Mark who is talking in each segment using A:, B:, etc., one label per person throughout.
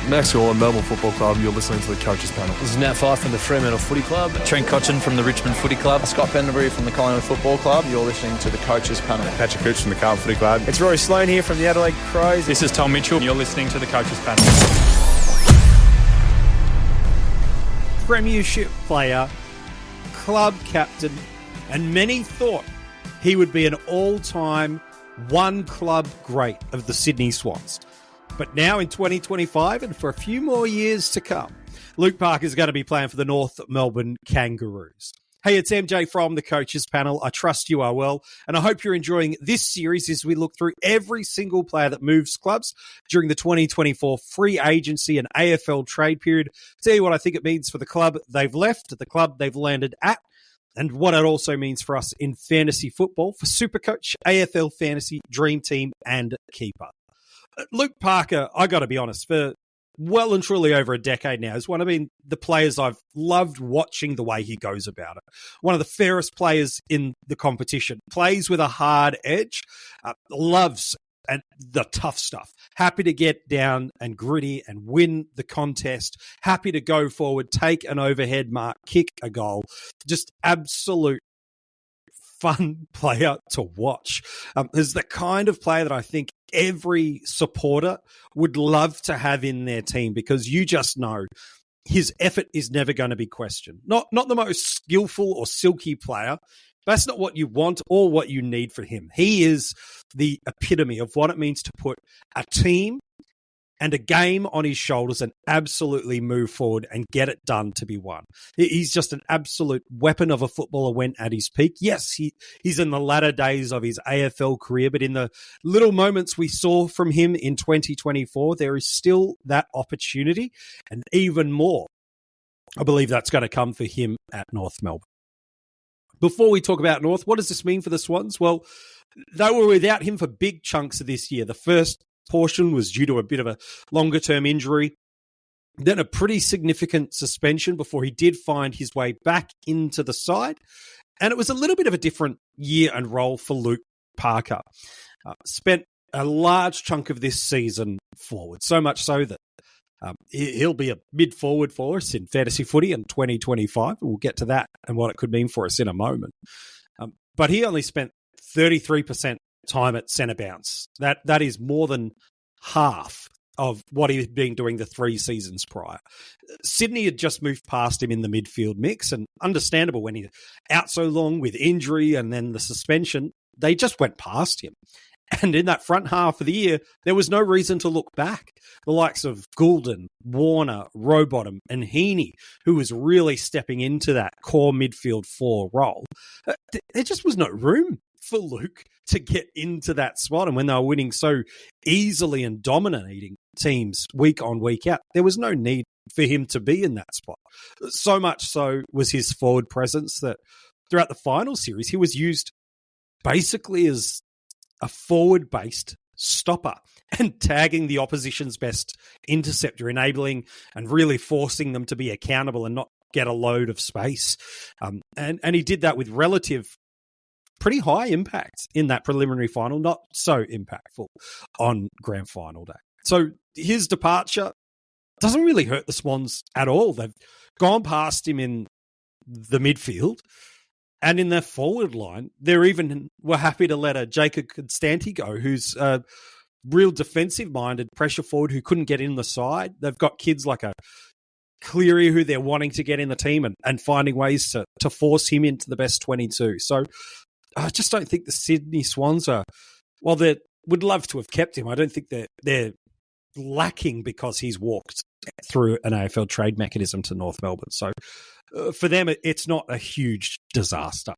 A: Max Orland, Melbourne Football Club. You're listening to the Coaches Panel.
B: This is Nat Fyfe from the Fremantle Footy Club.
C: Trent Cotchin from the Richmond Footy Club.
D: Scott Pendlebury from the Collingwood Football Club. You're listening to the Coaches Panel.
E: Patrick Cooch from the Carlton Footy Club.
F: It's Rory Sloane here from the Adelaide Crows.
G: This is Tom Mitchell. You're listening to the Coaches Panel.
H: Premiership player, club captain, and many thought he would be an all-time one-club great of the Sydney Swans. But now in 2025, and for a few more years to come, Luke Parker is going to be playing for the North Melbourne Kangaroos. Hey, it's MJ from the Coaches Panel. I trust you are well, and I hope you're enjoying this series as we look through every single player that moves clubs during the 2024 free agency and AFL trade period. Tell you what I think it means for the club they've left, the club they've landed at, and what it also means for us in fantasy football for SuperCoach, AFL Fantasy, Dream Team, and Keeper. Luke Parker, I got to be honest, for well and truly over a decade now, is one of the players I've loved watching the way he goes about it. One of the fairest players in the competition, plays with a hard edge, loves and the tough stuff. Happy to get down and gritty and win the contest. Happy to go forward, take an overhead mark, kick a goal. Just absolute fun player to watch. Is the kind of player that I think every supporter would love to have in their team, because you just know his effort is never going to be questioned. Not the most skillful or silky player. That's not what you want or what you need for him. He is the epitome of what it means to put a team and a game on his shoulders and absolutely move forward and get it done to be won. He's just an absolute weapon of a footballer when at his peak. Yes, he's in the latter days of his AFL career, but in the little moments we saw from him in 2024, there is still that opportunity, and even more, I believe that's going to come for him at North Melbourne. Before we talk about North, what does this mean for the Swans? Well, they were without him for big chunks of this year. The first portion was due to a bit of a longer-term injury, then a pretty significant suspension before he did find his way back into the side. And it was a little bit of a different year and role for Luke Parker. Spent a large chunk of this season forward, so much so that he'll be a mid-forward for us in fantasy footy in 2025. We'll get to that and what it could mean for us in a moment. But he only spent 33% time at centre bounce. That is more than half of what he had been doing the 3 seasons prior. Sydney had just moved past him in the midfield mix, and understandable when he's out so long with injury and then the suspension, they just went past him. And in that front half of the year, there was no reason to look back. The likes of Goulden, Warner, Rowbottom, and Heaney, who was really stepping into that core midfield 4 role, there just was no room for Luke to get into that spot. And when they were winning so easily and dominating teams week on, week out, there was no need for him to be in that spot. So much so was his forward presence that throughout the final series, he was used basically as a forward-based stopper and tagging the opposition's best interceptor, enabling and really forcing them to be accountable and not get a load of space. And he did that with relative pretty high impact in that preliminary final, not so impactful on grand final day. So his departure doesn't really hurt the Swans at all. They've gone past him in the midfield, and in their forward line, they're even were happy to let a Jacob Constanti go, who's a real defensive-minded pressure forward who couldn't get in the side. They've got kids like a Cleary who they're wanting to get in the team and finding ways to force him into the best 22. So I just don't think the Sydney Swans are, well, they would love to have kept him. I don't think they're lacking because he's walked through an AFL trade mechanism to North Melbourne. So for them, it's not a huge disaster.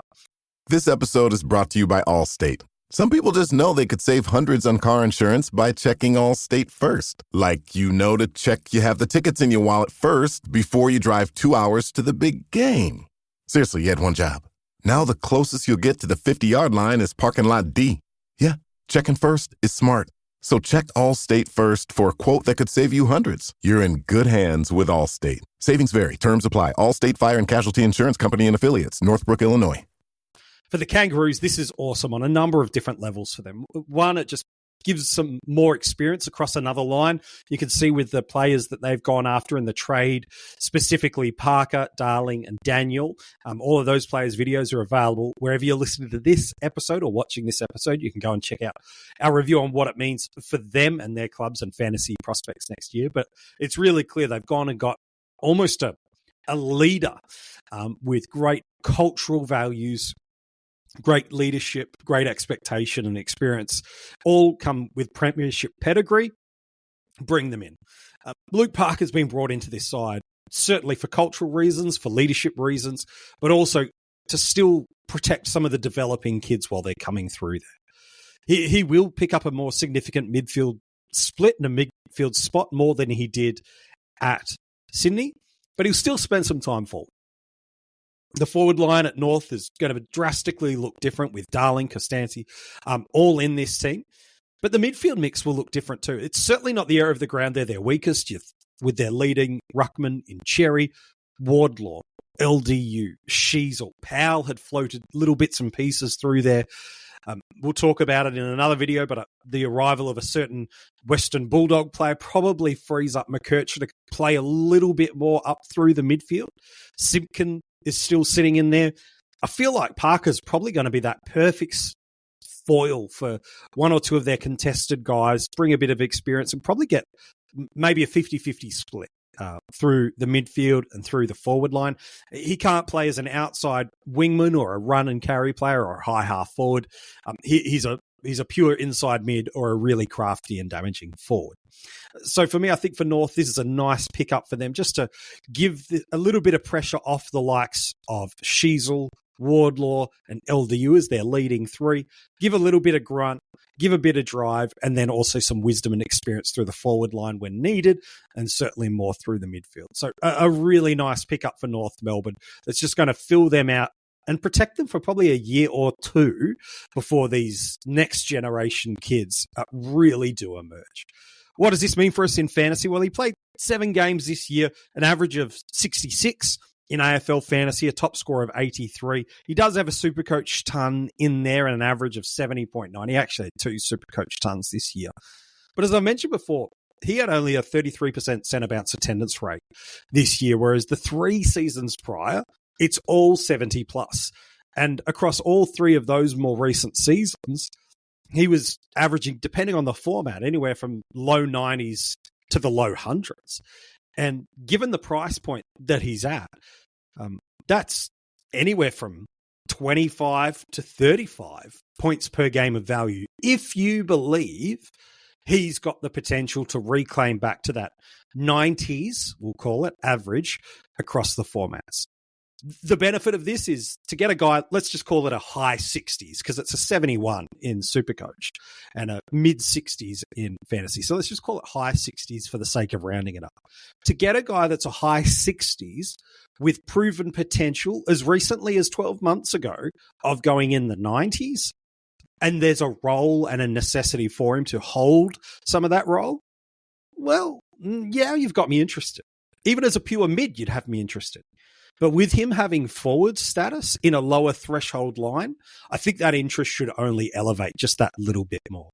I: This episode is brought to you by Allstate. Some people just know they could save hundreds on car insurance by checking Allstate first. Like, to check you have the tickets in your wallet first before you drive 2 hours to the big game. Seriously, you had one job. Now the closest you'll get to the 50-yard line is parking lot D. Yeah, checking first is smart. So check Allstate first for a quote that could save you hundreds. You're in good hands with Allstate. Savings vary. Terms apply. Allstate Fire and Casualty Insurance Company and Affiliates. Northbrook, Illinois.
H: For the Kangaroos, this is awesome on a number of different levels for them. One, it just gives some more experience across another line. You can see with the players that they've gone after in the trade, specifically Parker, Darling, and Daniel. All of those players' videos are available wherever you're listening to this episode or watching this episode. You can go and check out our review on what it means for them and their clubs and fantasy prospects next year. But it's really clear they've gone and got almost a leader with great cultural values, great leadership, great expectation and experience, all come with premiership pedigree. Bring them in. Luke Parker's been brought into this side, certainly for cultural reasons, for leadership reasons, but also to still protect some of the developing kids while they're coming through there. He will pick up a more significant midfield split and a midfield spot more than he did at Sydney, but he'll still spend some time forward. The forward line at North is going to drastically look different with Darling, Costanzi, all in this team. But the midfield mix will look different too. It's certainly not the area of the ground they're their weakest, with their leading ruckman in Cherry, Wardlaw, LDU, Sheasel. Powell had floated little bits and pieces through there. We'll talk about it in another video, but the arrival of a certain Western Bulldog player probably frees up McKercher to play a little bit more up through the midfield. Simpkin is still sitting in there. I feel like Parker's probably going to be that perfect foil for one or two of their contested guys, bring a bit of experience and probably get maybe a 50-50 split through the midfield and through the forward line. He can't play as an outside wingman or a run and carry player or a high half forward. He's a pure inside mid or a really crafty and damaging forward. So for me, I think for North, this is a nice pickup for them just to give a little bit of pressure off the likes of Sheasel, Wardlaw, and LDU as their leading three. Give a little bit of grunt, give a bit of drive, and then also some wisdom and experience through the forward line when needed, and certainly more through the midfield. So a really nice pickup for North Melbourne that's just going to fill them out and protect them for probably a year or two before these next generation kids really do emerge. What does this mean for us in fantasy? Well, he played 7 games this year, an average of 66 in AFL Fantasy, a top score of 83. He does have a SuperCoach ton in there and an average of 70.9. He actually had 2 SuperCoach tons this year. But as I mentioned before, he had only a 33% centre bounce attendance rate this year, whereas the 3 seasons prior, it's all 70 plus. And across all 3 of those more recent seasons, he was averaging, depending on the format, anywhere from low 90s to the low hundreds. And given the price point that he's at, that's anywhere from 25 to 35 points per game of value, if you believe he's got the potential to reclaim back to that 90s, we'll call it, average across the formats. The benefit of this is to get a guy, let's just call it a high 60s, because it's a 71 in SuperCoach and a mid 60s in fantasy. So let's just call it high 60s for the sake of rounding it up. To get a guy that's a high 60s with proven potential as recently as 12 months ago of going in the 90s, and there's a role and a necessity for him to hold some of that role, well, yeah, you've got me interested. Even as a pure mid, you'd have me interested. But with him having forward status in a lower threshold line, I think that interest should only elevate just that little bit more.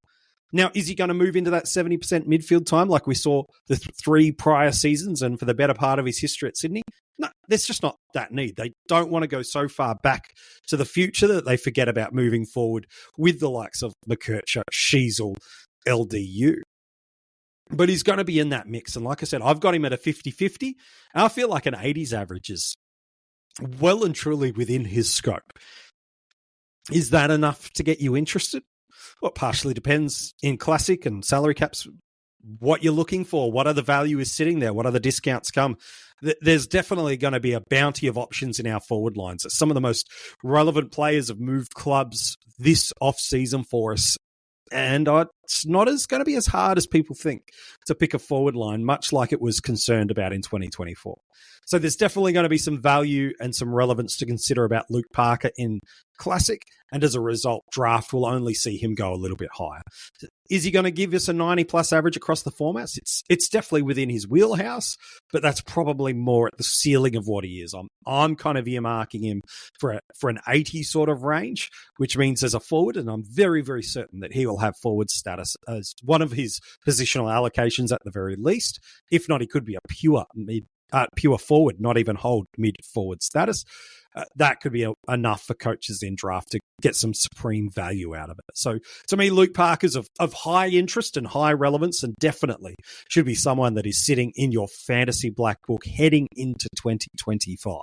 H: Now, is he going to move into that 70% midfield time like we saw the 3 prior seasons and for the better part of his history at Sydney? No, there's just not that need. They don't want to go so far back to the future that they forget about moving forward with the likes of McKercher, Sheasel, LDU. But he's going to be in that mix. And like I said, I've got him at a 50-50. And I feel like an 80s average is well and truly within his scope. Is that enough to get you interested? Well, it partially depends in classic and salary caps what you're looking for, what other value is sitting there, what other discounts come. There's definitely going to be a bounty of options in our forward lines. Some of the most relevant players have moved clubs this off-season for us. And it's not going to be as hard as people think to pick a forward line, much like it was concerned about in 2024. So there's definitely going to be some value and some relevance to consider about Luke Parker in Classic. And as a result, draft will only see him go a little bit higher. Is he going to give us a 90-plus average across the formats? It's definitely within his wheelhouse, but that's probably more at the ceiling of what he is. I'm kind of earmarking him for an 80 sort of range, which means as a forward, and I'm very, very certain that he will have forward status as one of his positional allocations at the very least. If not, he could be a pure forward, not even hold mid-forward status. That could be enough for coaches in draft to get some supreme value out of it. So to me, Luke Parker's of high interest and high relevance, and definitely should be someone that is sitting in your fantasy black book heading into 2025.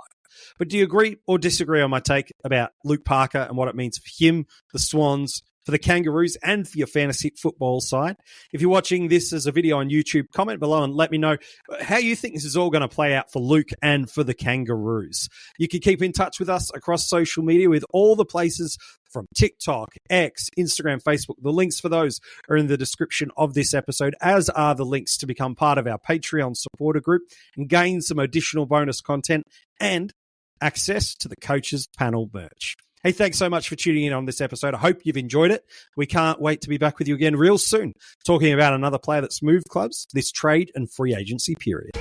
H: But do you agree or disagree on my take about Luke Parker and what it means for him, the Swans, for the Kangaroos, and for your fantasy football side? If you're watching this as a video on YouTube, comment below and let me know how you think this is all going to play out for Luke and for the Kangaroos. You can keep in touch with us across social media with all the places from TikTok, X, Instagram, Facebook. The links for those are in the description of this episode, as are the links to become part of our Patreon supporter group and gain some additional bonus content and access to the Coaches Panel merch. Hey, thanks so much for tuning in on this episode. I hope you've enjoyed it. We can't wait to be back with you again real soon, talking about another player that's moved clubs this trade and free agency period.